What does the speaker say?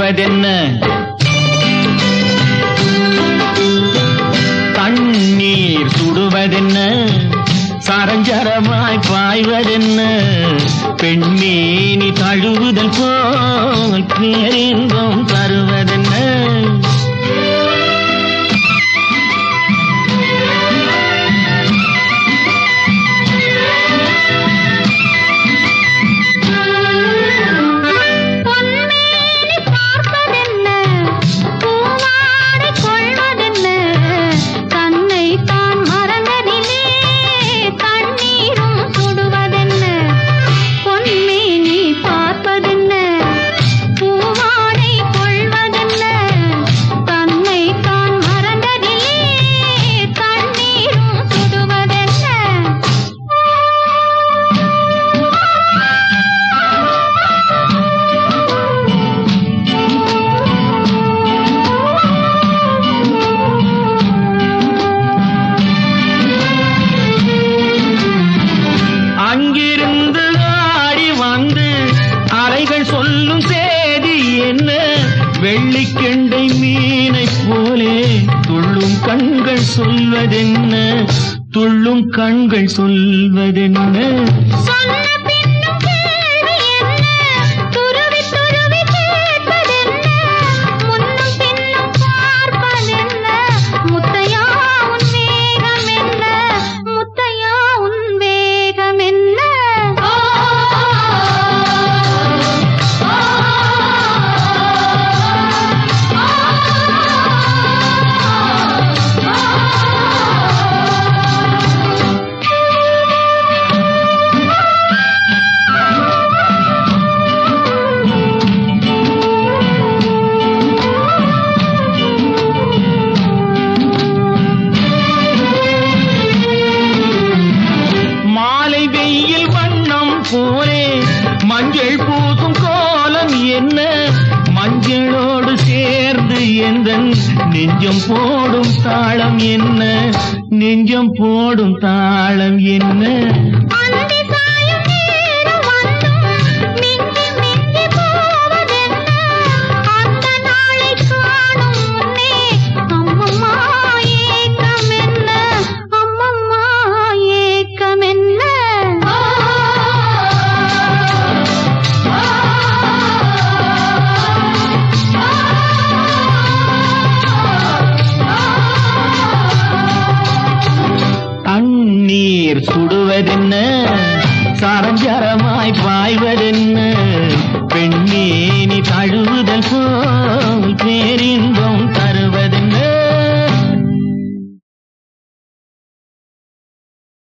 சுடுவதென்ன தண்ணீர் சுடுவதென்ன சரஞ்சரமாய் பாய்வதென்ன பெண்மேனி தழுவுதல் போல் பேரின்பம் தருவதென்ன வெள்ளிக்கெண்டை மீனை போலே துள்ளும் கண்கள் சொல்வதென்ன துள்ளும் கண்கள் சொல்வதென்ன போலே மஞ்சள் பூசும் கோலம் என்ன மஞ்சளோடு சேர்ந்து எந்தன் நெஞ்சம் போடும் தாளம் என்ன நெஞ்சம் போடும் தாளம் என்ன நீர் சுடுவதென்ன சரஞ்சரமாய் பாய்வதென்ன பெண்மேனி தழுவுதல் போ